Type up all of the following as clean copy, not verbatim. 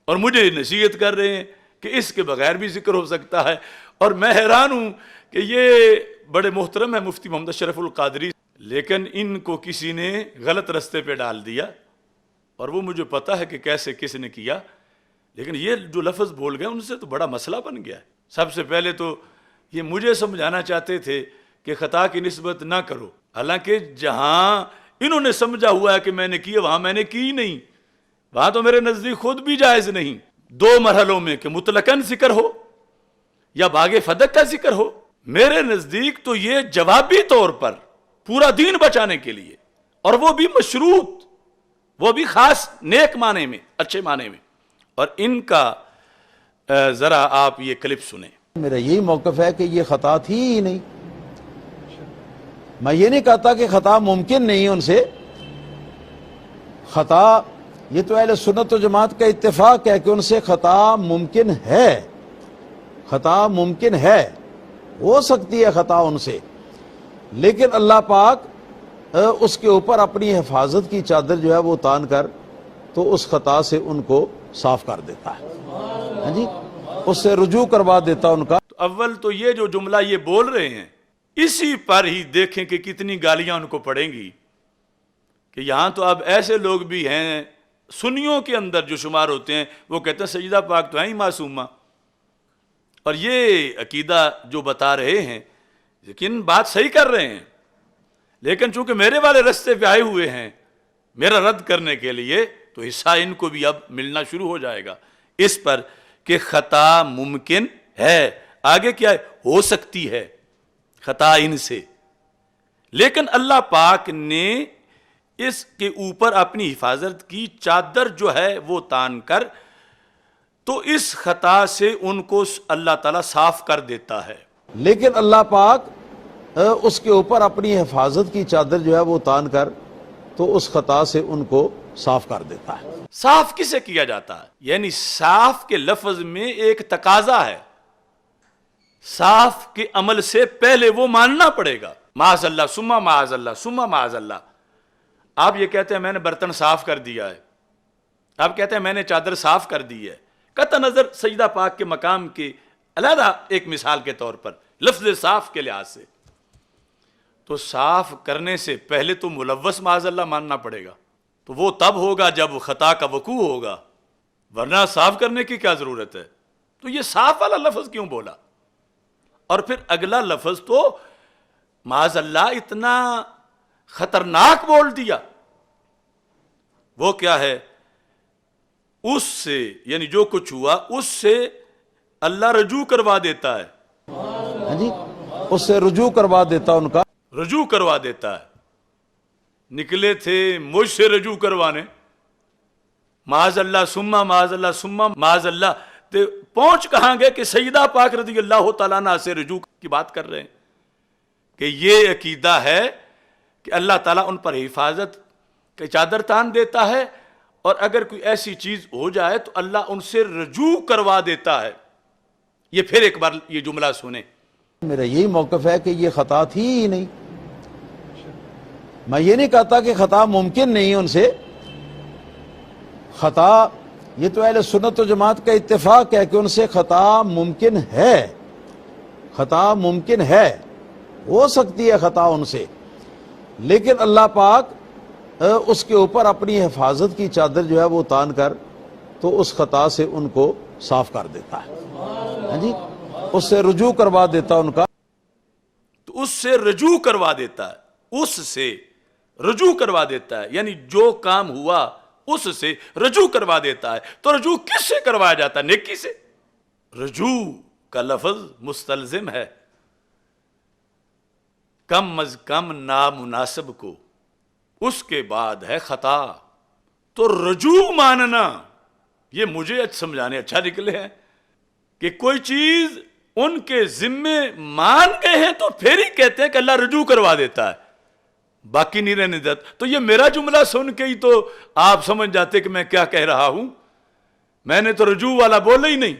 اور مجھے نصیحت کر رہے ہیں کہ اس کے بغیر بھی ذکر ہو سکتا ہے. اور میں حیران ہوں کہ یہ بڑے محترم ہے مفتی محمد اشرف القادری، لیکن ان کو کسی نے غلط رستے پہ ڈال دیا، اور وہ مجھے پتہ ہے کہ کیسے کس نے کیا. لیکن یہ جو لفظ بول گئے ان سے تو بڑا مسئلہ بن گیا ہے. سب سے پہلے تو یہ مجھے سمجھانا چاہتے تھے کہ خطا کی نسبت نہ کرو، حالانکہ جہاں انہوں نے سمجھا ہوا ہے کہ میں نے کیا وہاں میں نے کی نہیں، وہاں تو میرے نزدیک خود بھی جائز نہیں. 2 مرحلوں میں کہ مطلقاً ذکر ہو یا باغ فدق کا ذکر ہو، میرے نزدیک تو یہ جوابی طور پر پورا دین بچانے کے لیے، اور وہ بھی مشروط، وہ بھی خاص نیک معنی میں، اچھے معنی میں. اور ان کا ذرا آپ یہ کلپ سنیں. میرا یہی موقف ہے کہ یہ خطا تھی ہی نہیں. میں یہ نہیں کہتا کہ خطا ممکن نہیں ان سے. خطا، یہ تو اہل سنت و جماعت کا اتفاق ہے کہ ان سے خطا ممکن ہے. خطا ممکن ہے، ہو سکتی ہے خطا ان سے، لیکن اللہ پاک اس کے اوپر اپنی حفاظت کی چادر جو ہے وہ تان کر تو اس خطا سے ان کو صاف کر دیتا ہے. ہاں جی، اس سے رجوع کروا دیتا ان کا. اول تو یہ جو جملہ یہ بول رہے ہیں اسی پر ہی دیکھیں کہ کتنی گالیاں ان کو پڑیں گی. کہ یہاں تو اب ایسے لوگ بھی ہیں سنیوں کے اندر جو شمار ہوتے ہیں، وہ کہتے ہیں سیدہ پاک تو ہیں ہی معصومہ. اور یہ عقیدہ جو بتا رہے ہیں لیکن بات صحیح کر رہے ہیں، لیکن چونکہ میرے والے رستے پہ آئے ہوئے ہیں میرا رد کرنے کے لیے، تو حصہ ان کو بھی اب ملنا شروع ہو جائے گا اس پر کہ خطا ممکن ہے. آگے کیا ہے؟ ہو سکتی ہے خطا ان سے، لیکن اللہ پاک نے اس کے اوپر اپنی حفاظت کی چادر جو ہے وہ تان کر تو اس خطا سے ان کو اللہ تعالیٰ صاف کر دیتا ہے. لیکن اللہ پاک اس کے اوپر اپنی حفاظت کی چادر جو ہے وہ تان کر تو اس خطا سے ان کو صاف کر دیتا ہے. صاف کسے کیا جاتا ہے؟ یعنی صاف کے لفظ میں ایک تقاضا ہے، صاف کے عمل سے پہلے وہ ماننا پڑے گا. معاذ اللہ ثم معاذ اللہ ثم معاذ اللہ. آپ یہ کہتے ہیں میں نے برتن صاف کر دیا ہے، آپ کہتے ہیں میں نے چادر صاف کر دی ہے، قطع نظر سجدہ پاک کے مقام کی علیحدہ ایک مثال کے طور پر لفظ صاف کے لحاظ سے، تو صاف کرنے سے پہلے تو ملوث معاذ اللہ ماننا پڑے گا. تو وہ تب ہوگا جب خطا کا وقوع ہوگا، ورنہ صاف کرنے کی کیا ضرورت ہے؟ تو یہ صاف والا لفظ کیوں بولا؟ اور پھر اگلا لفظ تو معاذ اللہ اتنا خطرناک بول دیا. وہ کیا ہے؟ اس سے یعنی جو کچھ ہوا اس سے اللہ رجوع کروا دیتا ہے. ہاں جی، اس سے رجوع کروا دیتا ان کا. رجوع کروا دیتا ہے. نکلے تھے مجھ سے رجوع کروانے، معاذ اللہ ثم معاذ اللہ ثم معاذ اللہ، تو پہنچ کہاں گئے کہ سیدہ پاک رضی اللہ تعالیٰ عنہ سے رجوع کی بات کر رہے ہیں. کہ یہ عقیدہ ہے کہ اللہ تعالیٰ ان پر حفاظت کی چادر تان دیتا ہے، اور اگر کوئی ایسی چیز ہو جائے تو اللہ ان سے رجوع کروا دیتا ہے. یہ پھر ایک بار یہ جملہ سنیں. میرا یہی موقف ہے کہ یہ خطا تھی ہی نہیں. میں یہ نہیں کہتا کہ خطا ممکن نہیں ان سے. خطا، یہ تو اہل سنت و جماعت کا اتفاق ہے کہ ان سے خطا ممکن ہے. خطا ممکن ہے، ہو سکتی ہے خطا ان سے، لیکن اللہ پاک اس کے اوپر اپنی حفاظت کی چادر جو ہے وہ تان کر تو اس خطا سے ان کو صاف کر دیتا ہے. ہاں جی، اس سے رجوع کروا دیتا ان کا. تو اس سے رجوع کروا دیتا ہے، اس سے رجوع کروا دیتا ہے، یعنی جو کام ہوا اس سے رجوع کروا دیتا ہے. تو رجوع کس سے کروایا جاتا ہے؟ نیکی سے. رجوع کا لفظ مستلزم ہے کم از کم نامناسب کو، اس کے بعد ہے خطا. تو رجوع ماننا یہ مجھے سمجھانے اچھا نکلے ہیں کہ کوئی چیز ان کے ذمے مان گئے ہیں تو پھر ہی کہتے ہیں کہ اللہ رجوع کروا دیتا ہے، باقی نہیں رہنے دیتا. تو یہ میرا جملہ سن کے ہی تو آپ سمجھ جاتے کہ میں کیا کہہ رہا ہوں. میں نے تو رجوع والا بولا ہی نہیں،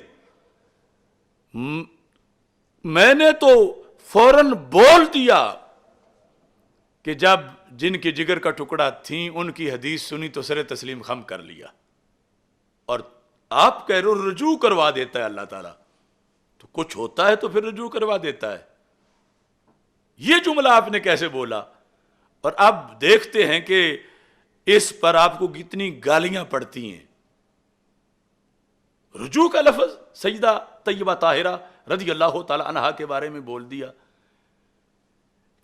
میں نے تو فوراً بول دیا کہ جب جن کے جگر کا ٹکڑا تھیں ان کی حدیث سنی تو سر تسلیم خم کر لیا. اور آپ کہہ رہے ہو رجوع کروا دیتا ہے اللہ تعالیٰ، تو کچھ ہوتا ہے تو پھر رجوع کروا دیتا ہے، یہ جملہ آپ نے کیسے بولا؟ اور اب دیکھتے ہیں کہ اس پر آپ کو کتنی گالیاں پڑتی ہیں۔ رجوع کا لفظ سیدہ طیبہ طاہرہ رضی اللہ تعالی عنہا کے بارے میں بول دیا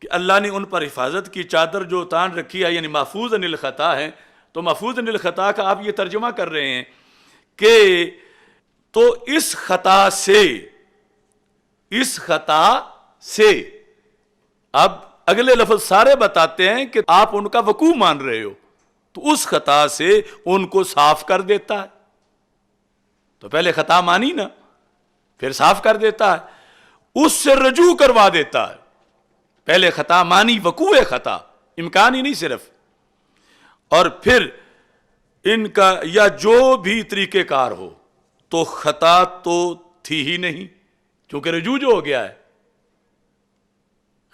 کہ اللہ نے ان پر حفاظت کی چادر جو تان رکھی ہے، یعنی محفوظ عن الخطا ہے، تو محفوظ عن الخطا کا آپ یہ ترجمہ کر رہے ہیں کہ تو اس خطا سے اب اگلے لفظ سارے بتاتے ہیں کہ آپ ان کا وقوع مان رہے ہو، تو اس خطا سے ان کو صاف کر دیتا ہے۔ تو پہلے خطا مانی نا، پھر صاف کر دیتا ہے، اس سے رجوع کروا دیتا ہے۔ پہلے خطا مانی، وقوع خطا، امکان ہی نہیں صرف، اور پھر ان کا یا جو بھی طریقہ کار ہو تو خطا تو تھی ہی نہیں، کیونکہ رجوع جو ہو گیا ہے،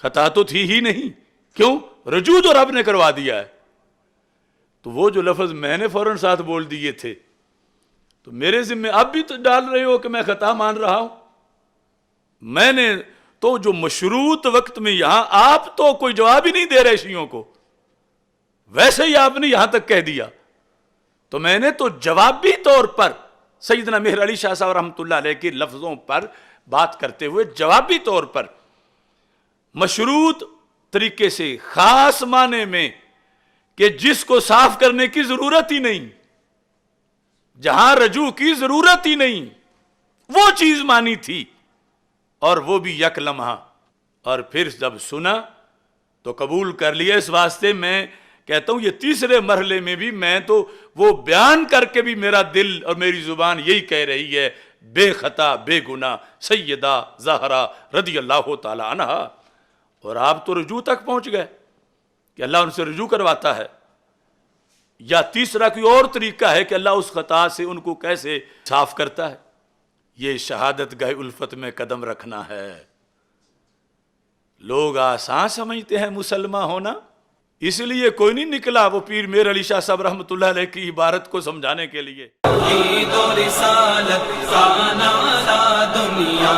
خطا تو تھی ہی نہیں، کیوں؟ رجوع جو رب نے کروا دیا ہے۔ تو وہ جو لفظ میں نے فوراً ساتھ بول دیے تھے، تو میرے ذمہ اب بھی تو ڈال رہے ہو کہ میں خطا مان رہا ہوں۔ میں نے تو جو مشروط وقت میں یہاں، آپ تو کوئی جواب ہی نہیں دے رہے شیعوں کو، ویسے ہی آپ نے یہاں تک کہہ دیا، تو میں نے تو جوابی طور پر سیدنا مہر علی شاہ صاحب رحمۃ اللہ علیہ کے لفظوں پر بات کرتے ہوئے جوابی طور پر مشروط طریقے سے، خاص معنی میں کہ جس کو صاف کرنے کی ضرورت ہی نہیں، جہاں رجوع کی ضرورت ہی نہیں، وہ چیز مانی تھی، اور وہ بھی یک لمحہ، اور پھر جب سنا تو قبول کر لیا۔ اس واسطے میں کہتا ہوں یہ تیسرے مرحلے میں بھی میں تو وہ بیان کر کے بھی میرا دل اور میری زبان یہی کہہ رہی ہے، بے خطا بے گناہ سیدہ زہرا رضی اللہ تعالی عنہ، اور آپ تو رجوع تک پہنچ گئے کہ اللہ ان سے رجوع کرواتا ہے۔ یا تیسرا کوئی اور طریقہ ہے کہ اللہ اس خطا سے ان کو کیسے صاف کرتا ہے، یہ شہادت گاہ الفت میں قدم رکھنا ہے۔ لوگ آسان سمجھتے ہیں مسلمان ہونا، اس لیے کوئی نہیں نکلا وہ پیر میر علی شاہ صاحب رحمۃ اللہ علیہ کی عبارت کو سمجھانے کے لیے۔ عید و رسالت کا نعرہ دنیا